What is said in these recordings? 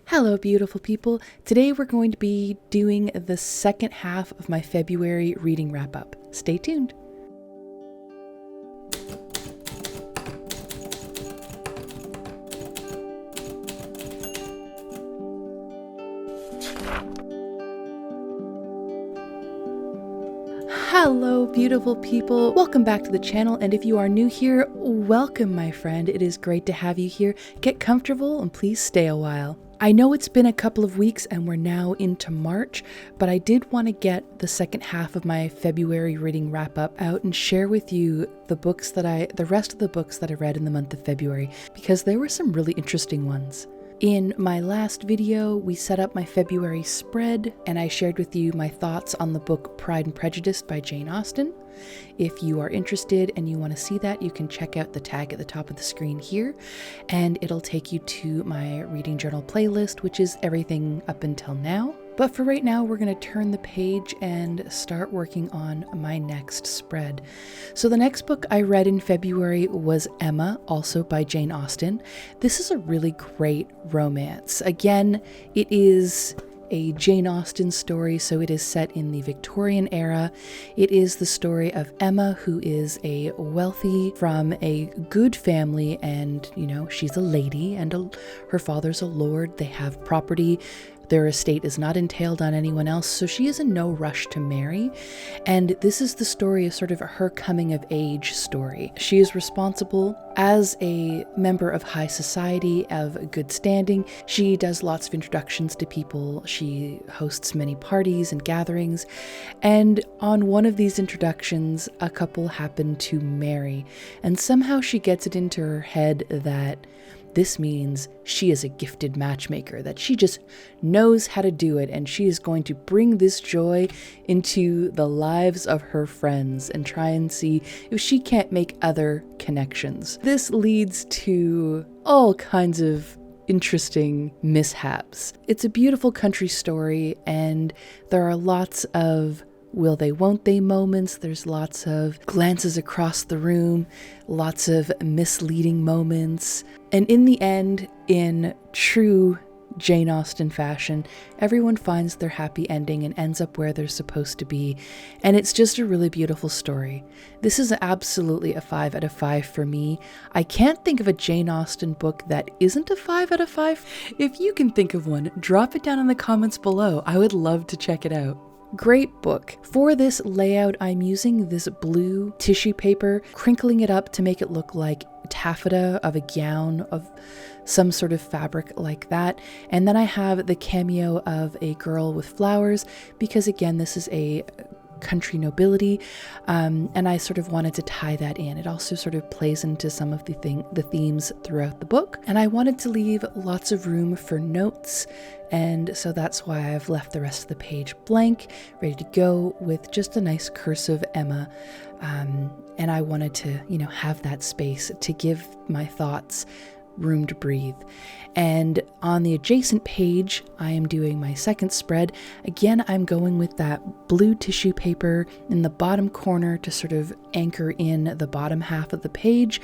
Hello, beautiful people. Today we're going to be doing the second half of my February reading wrap-up. Stay tuned. Hello, beautiful people. Welcome back to the channel, and if you are new here, welcome, my friend. It is great to have you here. Get comfortable and please stay a while. I know it's been a couple of weeks and we're now into March, but I did want to get the second half of my February reading wrap up out and share with you the rest of the books that I read in the month of February, because there were some really interesting ones. In my last video, we set up my February spread, and I shared with you my thoughts on the book Pride and Prejudice by Jane Austen. If you are interested and you want to see that, you can check out the tag at the top of the screen here, and it'll take you to my reading journal playlist, which is everything up until now. But for right now, we're going to turn the page and start working on my next spread. So the next book I read in February was Emma, also by Jane Austen. This is a really great romance. Again, it is a Jane Austen story, so it is set in the Victorian era. It is the story of Emma, who is a wealthy from a good family, and she's a lady, and her father's a lord. They have property. Their estate is not entailed on anyone else, so she is in no rush to marry. And this is the story of sort of her coming of age story. She is responsible as a member of high society, of good standing. She does lots of introductions to people. She hosts many parties and gatherings. And on one of these introductions, a couple happen to marry. And somehow she gets it into her head that this means she is a gifted matchmaker, that she just knows how to do it, and she is going to bring this joy into the lives of her friends and try and see if she can't make other connections. This leads to all kinds of interesting mishaps. It's a beautiful country story, and there are lots of will they, won't they moments. There's lots of glances across the room, lots of misleading moments. And in the end, in true Jane Austen fashion, everyone finds their happy ending and ends up where they're supposed to be. And it's just a really beautiful story. This is absolutely a 5 out of 5 for me. I can't think of a Jane Austen book that isn't a 5 out of 5. If you can think of one, drop it down in the comments below. I would love to check it out. Great book. For this layout, I'm using this blue tissue paper, crinkling it up to make it look like taffeta of a gown of some sort of fabric like that. And then I have the cameo of a girl with flowers, because again, this is a country nobility, and I sort of wanted to tie that in. It also sort of plays into some of the themes throughout the book, and I wanted to leave lots of room for notes, and so that's why I've left the rest of the page blank, ready to go with just a nice cursive Emma, and I wanted to have that space to give my thoughts room to breathe. And on the adjacent page, I am doing my second spread. Again, I'm going with that blue tissue paper in the bottom corner to sort of anchor in the bottom half of the page.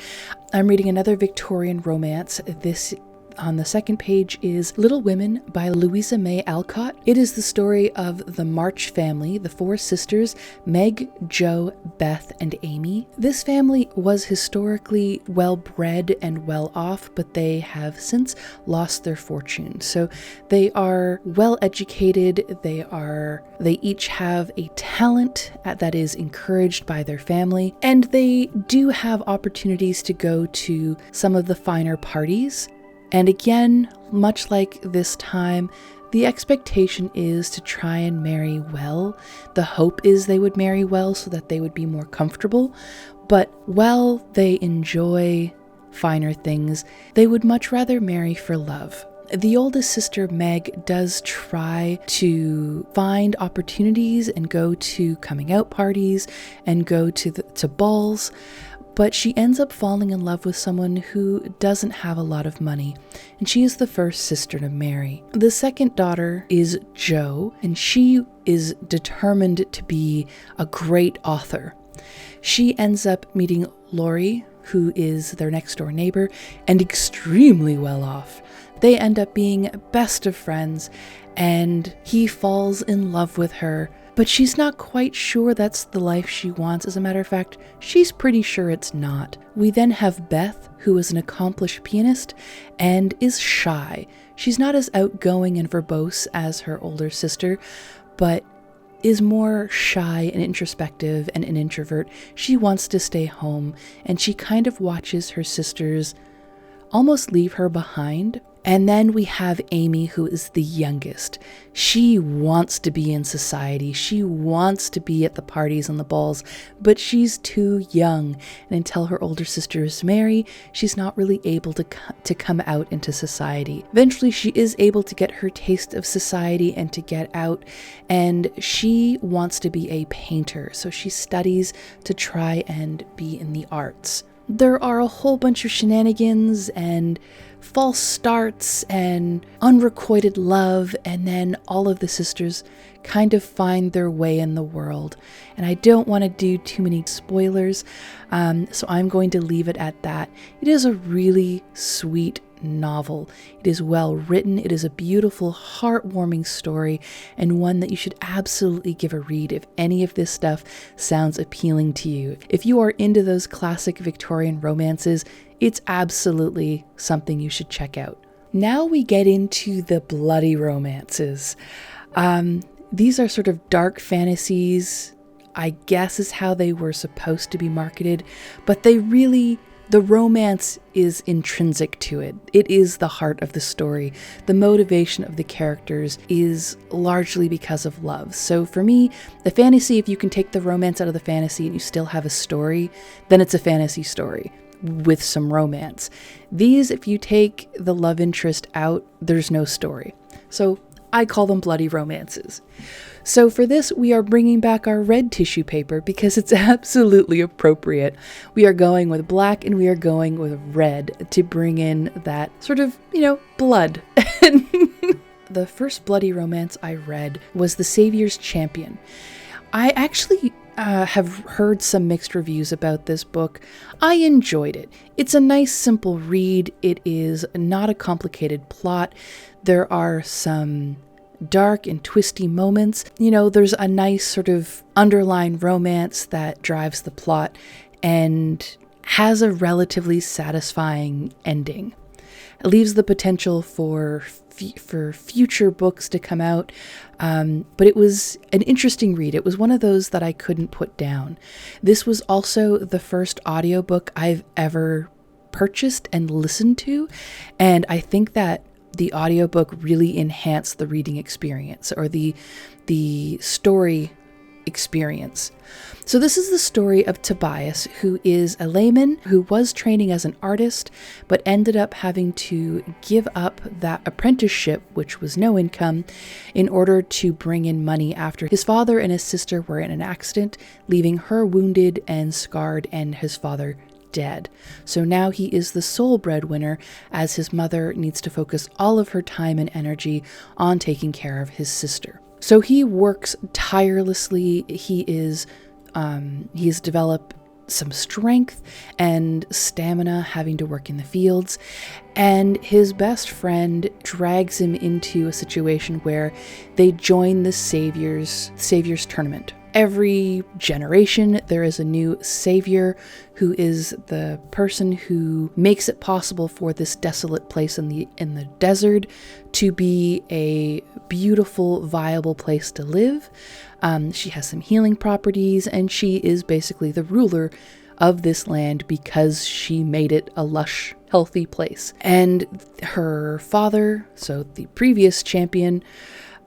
I'm reading another Victorian romance. This on the second page is Little Women by Louisa May Alcott. It is the story of the March family, the 4 sisters, Meg, Jo, Beth, and Amy. This family was historically well-bred and well-off, but they have since lost their fortune. So they are well-educated, they each have a talent that is encouraged by their family, and they do have opportunities to go to some of the finer parties. And again, much like this time, the expectation is to try and marry well. The hope is they would marry well so that they would be more comfortable. But while they enjoy finer things, they would much rather marry for love. The oldest sister, Meg, does try to find opportunities and go to coming out parties and go to balls, but she ends up falling in love with someone who doesn't have a lot of money, and she is the first sister to marry. The second daughter is Jo, and she is determined to be a great author. She ends up meeting Laurie, who is their next door neighbor and extremely well off. They end up being best of friends, and he falls in love with her, but she's not quite sure that's the life she wants. As a matter of fact, she's pretty sure it's not. We then have Beth, who is an accomplished pianist and is shy. She's not as outgoing and verbose as her older sister, but is more shy and introspective and an introvert. She wants to stay home, and she kind of watches her sisters almost leave her behind. And then we have Amy, who is the youngest. She wants to be in society. She wants to be at the parties and the balls, but she's too young. And until her older sister is Mary, she's not really able to come out into society. Eventually, she is able to get her taste of society and to get out, and she wants to be a painter. So she studies to try and be in the arts. There are a whole bunch of shenanigans and false starts and unrequited love, and then all of the sisters kind of find their way in the world. And I don't want to do too many spoilers, so I'm going to leave it at that. It is a really sweet novel. It is well written. It is a beautiful, heartwarming story, and one that you should absolutely give a read if any of this stuff sounds appealing to you. If you are into those classic Victorian romances, it's absolutely something you should check out. Now we get into the bloody romances. These are sort of dark fantasies, I guess is how they were supposed to be marketed, but the romance is intrinsic to it. It is the heart of the story. The motivation of the characters is largely because of love. So for me, the fantasy, if you can take the romance out of the fantasy and you still have a story, then it's a fantasy story with some romance. These, if you take the love interest out, there's no story. So I call them bloody romances. So for this, we are bringing back our red tissue paper because it's absolutely appropriate. We are going with black and we are going with red to bring in that sort of, blood. The first bloody romance I read was The Savior's Champion. I actually have heard some mixed reviews about this book. I enjoyed it. It's a nice, simple read. It is not a complicated plot. There are some dark and twisty moments. There's a nice sort of underlying romance that drives the plot and has a relatively satisfying ending. It leaves the potential for future books to come out, but it was an interesting read. It was one of those that I couldn't put down. This was also the first audiobook I've ever purchased and listened to, and I think that the audiobook really enhanced the reading experience or the story experience. So this is the story of Tobias, who is a layman who was training as an artist, but ended up having to give up that apprenticeship, which was no income, in order to bring in money after his father and his sister were in an accident, leaving her wounded and scarred and his father dead. So now he is the sole breadwinner, as his mother needs to focus all of her time and energy on taking care of his sister. So he works tirelessly. He's developed some strength and stamina having to work in the fields, and his best friend drags him into a situation where they join the Savior's tournament. Every generation, there is a new savior who is the person who makes it possible for this desolate place in the desert to be a beautiful, viable place to live. She has some healing properties, and she is basically the ruler of this land because she made it a lush, healthy place. And her father, so the previous champion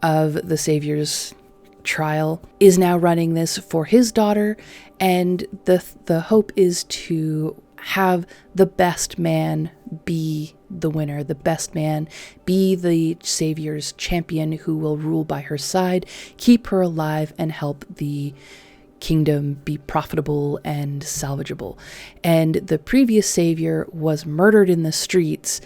of the Savior's trial, is now running this for his daughter, and the hope is to have the best man be the winner, the best man be the Savior's champion who will rule by her side, keep her alive, and help the kingdom be profitable and salvageable. And the previous Savior was murdered in the streets,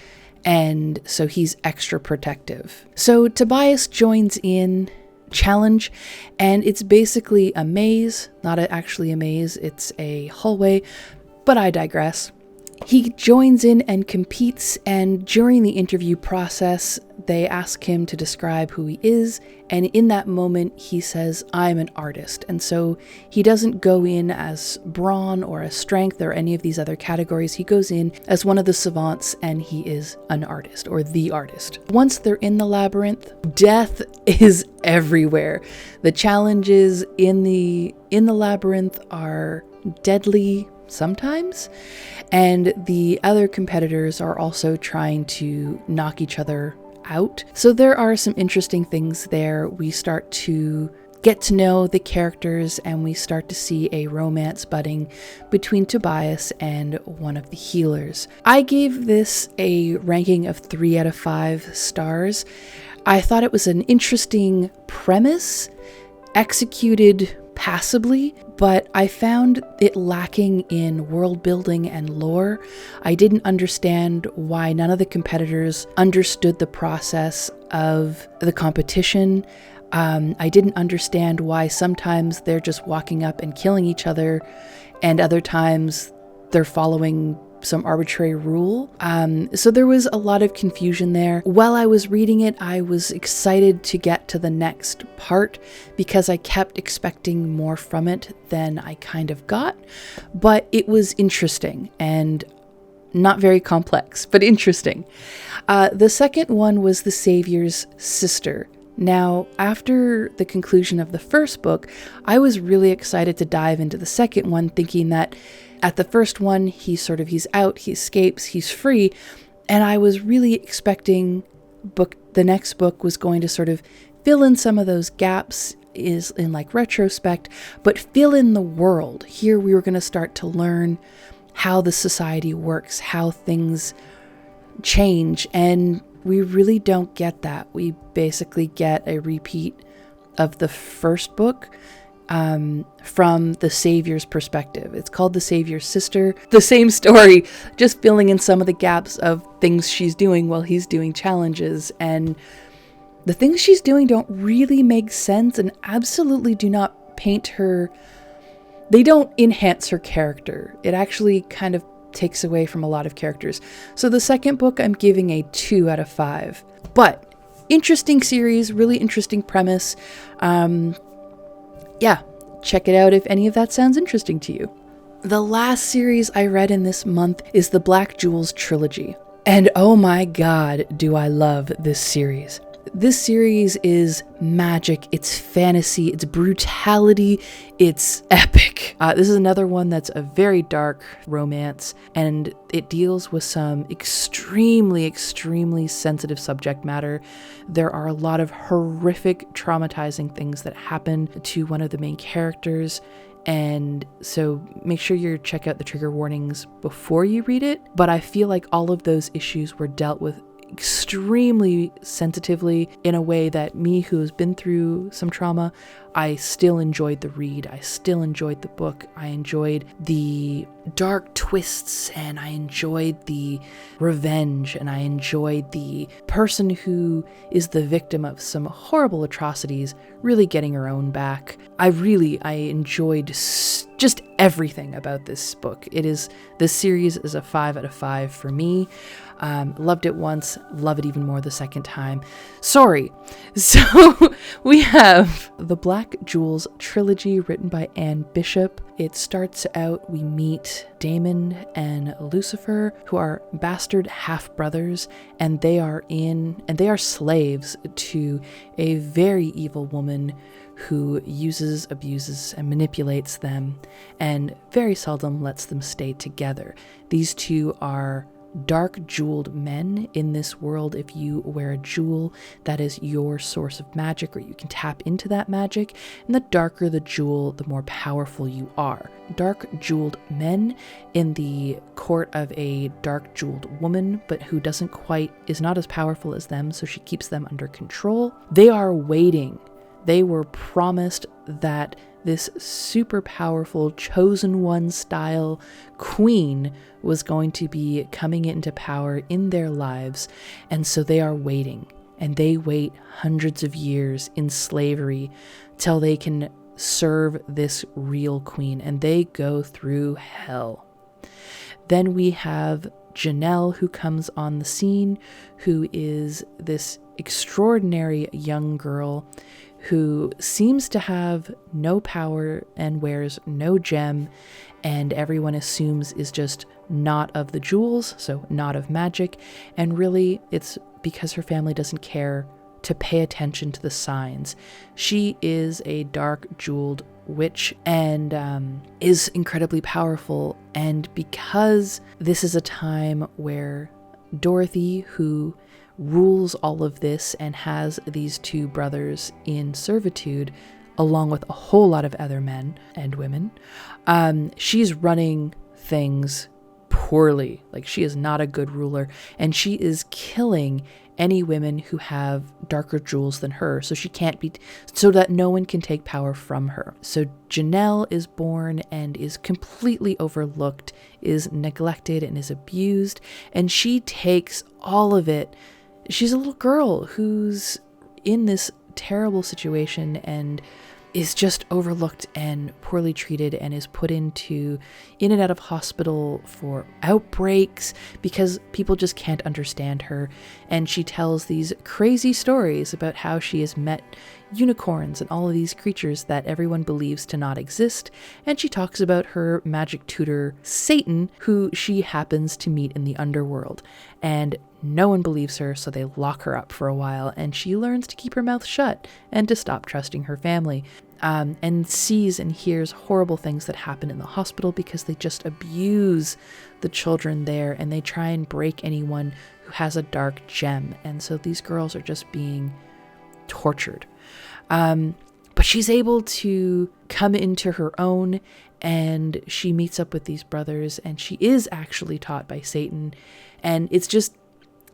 and so he's extra protective. So Tobias joins in challenge, and it's basically a maze, not actually a maze, it's a hallway, but I digress. He joins in and competes, and during the interview process, they ask him to describe who he is, and in that moment, he says, "I'm an artist." And so he doesn't go in as brawn or as strength or any of these other categories. He goes in as one of the savants, and he is an artist, or the artist. Once they're in the labyrinth, death is everywhere. The challenges in the labyrinth are deadly sometimes, and the other competitors are also trying to knock each other out. So there are some interesting things there. We start to get to know the characters, and we start to see a romance budding between Tobias and one of the healers. I gave this a ranking of 3 out of 5 stars. I thought it was an interesting premise, executed passably, but I found it lacking in world building and lore. I didn't understand why none of the competitors understood the process of the competition. I didn't understand why sometimes they're just walking up and killing each other, and other times they're following some arbitrary rule. So there was a lot of confusion there. While I was reading it, I was excited to get to the next part because I kept expecting more from it than I kind of got. But it was interesting and not very complex, but interesting. The second one was The Savior's Sister. Now, after the conclusion of the first book, I was really excited to dive into the second one, thinking that at the first one, he's out, he escapes, he's free. And I was really expecting the next book was going to sort of fill in some of those gaps is in like retrospect, but fill in the world. Here we were going to start to learn how the society works, how things change. And we really don't get that. We basically get a repeat of the first book, from the Savior's perspective. It's called The Savior's Sister. The same story, just filling in some of the gaps of things she's doing while he's doing challenges. And the things she's doing don't really make sense and absolutely do not paint her. They don't enhance her character. It actually kind of takes away from a lot of characters. So the second book, I'm giving a 2 out of 5. But interesting series, really interesting premise. Yeah, check it out if any of that sounds interesting to you. The last series I read in this month is the Black Jewels trilogy. And oh my god, do I love this series. This series is magic, it's fantasy, it's brutality, it's epic. This is another one that's a very dark romance, and it deals with some extremely, extremely sensitive subject matter. There are a lot of horrific, traumatizing things that happen to one of the main characters, and so make sure you check out the trigger warnings before you read it. But I feel like all of those issues were dealt with extremely sensitively in a way that me, who has been through some trauma, I still enjoyed the read. I still enjoyed the book. I enjoyed the dark twists, and I enjoyed the revenge, and I enjoyed the person who is the victim of some horrible atrocities really getting her own back. I enjoyed just everything about this book. This series is a 5 out of 5 for me. Loved it once, love it even more the second time. Sorry. So we have the Black Jewels trilogy written by Anne Bishop. It starts out, we meet Damon and Lucifer, who are bastard half-brothers, and they are slaves to a very evil woman who uses, abuses, and manipulates them, and very seldom lets them stay together. These two are dark jeweled men in this world. If you wear a jewel, that is your source of magic, or you can tap into that magic, and the darker the jewel, the more powerful you are. Dark jeweled men in the court of a dark jeweled woman, but who is not as powerful as them, so she keeps them under control. They are waiting. They were promised that this super powerful chosen one style queen was going to be coming into power in their lives, and so they are waiting, and they wait hundreds of years in slavery till they can serve this real queen, and they go through hell. Then we have Janelle, who comes on the scene, who is this extraordinary young girl who seems to have no power and wears no gem, and everyone assumes is just not of the jewels, so not of magic, and really it's because her family doesn't care to pay attention to the signs. She is a dark jeweled witch and is incredibly powerful, and because this is a time where Dorothy, who rules all of this and has these two brothers in servitude, along with a whole lot of other men and women, she's running things poorly. Like, she is not a good ruler, and she is killing any women who have darker jewels than her, so that no one can take power from her. So Janelle is born and is completely overlooked, is neglected, and is abused, and she takes all of it. She's a little girl who's in this terrible situation and is just overlooked and poorly treated and is put in and out of hospital for outbreaks because people just can't understand her. And she tells these crazy stories about how she has met unicorns and all of these creatures that everyone believes to not exist. And she talks about her magic tutor, Satan, who she happens to meet in the underworld. And no one believes her, so they lock her up for a while, and she learns to keep her mouth shut and to stop trusting her family. And sees and hears horrible things that happen in the hospital because they just abuse the children there, and they try and break anyone who has a dark gem. And so these girls are just being tortured. But she's able to come into her own, and she meets up with these brothers, and she is actually taught by Satan. And it's just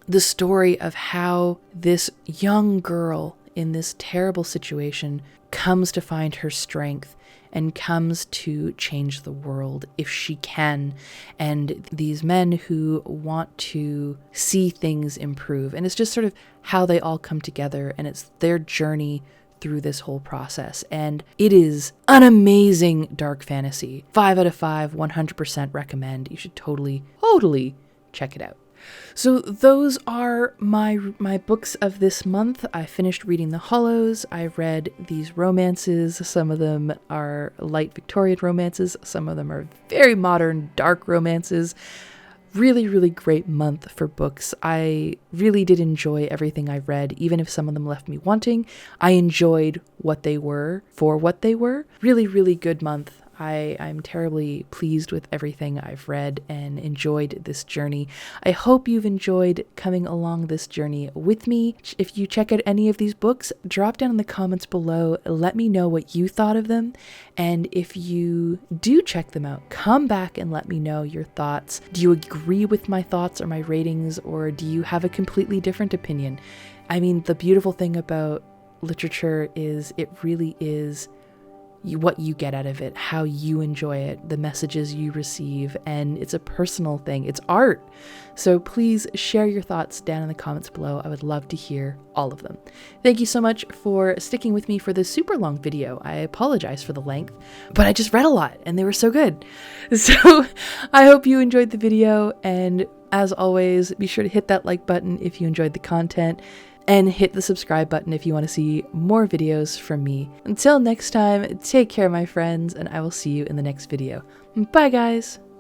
the story of how this young girl in this terrible situation comes to find her strength and comes to change the world if she can. And these men who want to see things improve. And it's just sort of how they all come together, and it's their journey through this whole process. And it is an dark fantasy. 5 out of 5, 100% recommend. You should totally check it out. So those are my books of this month. I finished reading The Hallows. I read these romances. Some of them are light Victorian romances. Some of them are very modern, dark romances. Really, really great month for books. I really did enjoy everything I read, even if some of them left me wanting. I enjoyed what they were for what they were. Really, really good month. I'm terribly pleased with everything I've read and enjoyed this journey. I hope you've enjoyed coming along this journey with me. If you check out any of these books, drop down in the comments below. Let me know what you thought of them. And if you do check them out, come back and let me know your thoughts. Do you agree with my thoughts or my ratings, or do you have a completely different opinion? I mean, the beautiful thing about literature is it really is what you get out of it, how you enjoy it, the messages you receive, and it's a personal thing. It's art. So please share your thoughts down in the comments below. I would love to hear all of them. Thank you so much for sticking with me for this super long video. I apologize for the length, but I just read a lot and they were so good. So I hope you enjoyed the video, and as always, be sure to hit that like button if you enjoyed the content, and hit the subscribe button if you want to see more videos from me. Until next time, take care, my friends, and I will see you in the next video. Bye, guys!